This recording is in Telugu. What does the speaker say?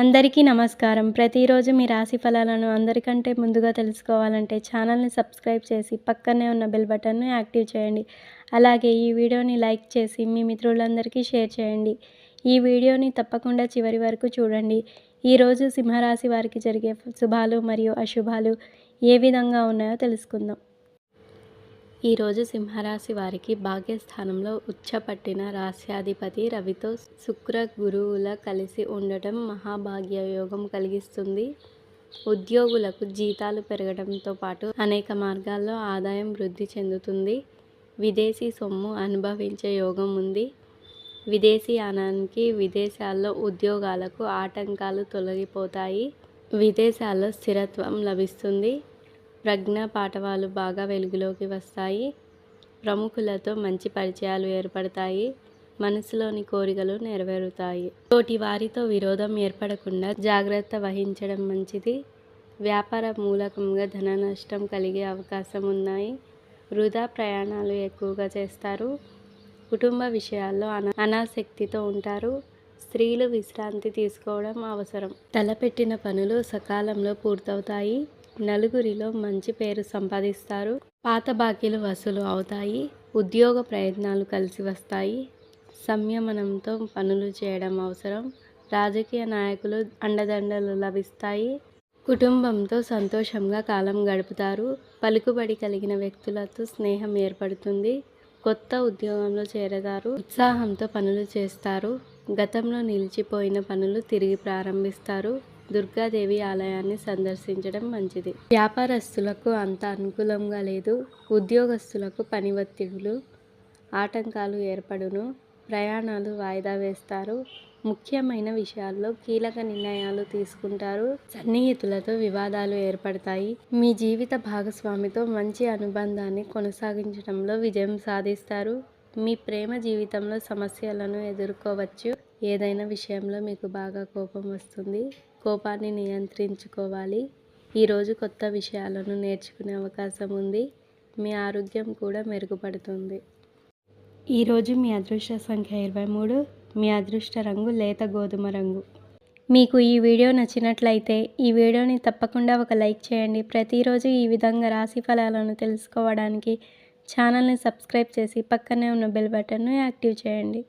అందరికీ నమస్కారం. ప్రతిరోజు మీ రాశి ఫలాలను అందరికంటే ముందుగా తెలుసుకోవాలంటే ఛానల్‌ని సబ్స్క్రైబ్ చేసి పక్కనే ఉన్న బెల్ బటన్‌ను యాక్టివ్ చేయండి. అలాగే ఈ వీడియోని లైక్ చేసి మీ మిత్రులందరికీ షేర్ చేయండి. ఈ వీడియోని తప్పకుండా చివరి వరకు చూడండి. ఈరోజు సింహరాశి వారికి జరిగే శుభాలు మరియు అశుభాలు ఏ విధంగా ఉన్నాయో తెలుసుకుందాం. ఈరోజు సింహరాశి వారికి భాగ్యస్థానంలో ఉచ్చపట్టిన రాశ్యాధిపతి రవితో శుక్ర గురువుల కలిసి ఉండటం మహాభాగ్య యోగం కలిగిస్తుంది. ఉద్యోగులకు జీతాలు పెరగడంతో పాటు అనేక మార్గాల్లో ఆదాయం వృద్ధి చెందుతుంది. విదేశీ సొమ్ము అనుభవించే యోగం ఉంది. విదేశీయానానికి విదేశాల్లో ఉద్యోగాలకు ఆటంకాలు తొలగిపోతాయి. విదేశాల్లో స్థిరత్వం లభిస్తుంది. ప్రజ్ఞా పాఠవాలు బాగా వెలుగులోకి వస్తాయి. ప్రముఖులతో మంచి పరిచయాలు ఏర్పడతాయి. మనసులోని కోరికలు నెరవేరుతాయి. తోటి వారితో విరోధం ఏర్పడకుండా జాగ్రత్త వహించడం మంచిది. వ్యాపార మూలకంగా ధన నష్టం కలిగే అవకాశం ఉన్నాయి. వృధా ప్రయాణాలు ఎక్కువగా చేస్తారు. కుటుంబ విషయాల్లో అనాసక్తితో ఉంటారు. స్త్రీలు విశ్రాంతి తీసుకోవడం అవసరం. తలపెట్టిన పనులు సకాలంలో పూర్తవుతాయి. నలుగురిలో మంచి పేరు సంపాదిస్తారు. పాత బాకీలు వసూలు అవుతాయి. ఉద్యోగ ప్రయత్నాలు కలిసి వస్తాయి. సంయమనంతో పనులు చేయడం అవసరం. రాజకీయ నాయకులు అండదండలు లభిస్తాయి. కుటుంబంతో సంతోషంగా కాలం గడుపుతారు. పలుకుబడి కలిగిన వ్యక్తులతో స్నేహం ఏర్పడుతుంది. కొత్త ఉద్యోగంలో చేరతారు. ఉత్సాహంతో పనులు చేస్తారు. గతంలో నిలిచిపోయిన పనులు తిరిగి ప్రారంభిస్తారు. దుర్గాదేవి ఆలయాన్ని సందర్శించడం మంచిది. వ్యాపారస్తులకు అంత అనుకూలంగా లేదు. ఉద్యోగస్తులకు పని ఒత్తిడులు, ఆటంకాలు ఏర్పడును. ప్రయాణాలు వాయిదా వేస్తారు. ముఖ్యమైన విషయాల్లో కీలక నిర్ణయాలు తీసుకుంటారు. సన్నిహితులతో వివాదాలు ఏర్పడతాయి. మీ జీవిత భాగస్వామితో మంచి అనుబంధాన్ని కొనసాగించడంలో విజయం సాధిస్తారు. మీ ప్రేమ జీవితంలో సమస్యలను ఎదుర్కోవచ్చు. ఏదైనా విషయంలో మీకు బాగా కోపం వస్తుంది. కోపాన్ని నియంత్రించుకోవాలి. ఈరోజు కొత్త విషయాలను నేర్చుకునే అవకాశం ఉంది. మీ ఆరోగ్యం కూడా మెరుగుపడుతుంది. ఈరోజు మీ అదృష్ట సంఖ్య 23. మీ అదృష్ట రంగు లేత గోధుమ రంగు. మీకు ఈ వీడియో నచ్చినట్లయితే ఈ వీడియోని తప్పకుండా ఒక లైక్ చేయండి. ప్రతిరోజు ఈ విధంగా రాశి ఫలాలను తెలుసుకోవడానికి ఛానల్ని సబ్స్క్రైబ్ చేసి పక్కనే ఉన్న బెల్ బటన్ను యాక్టివ్ చేయండి.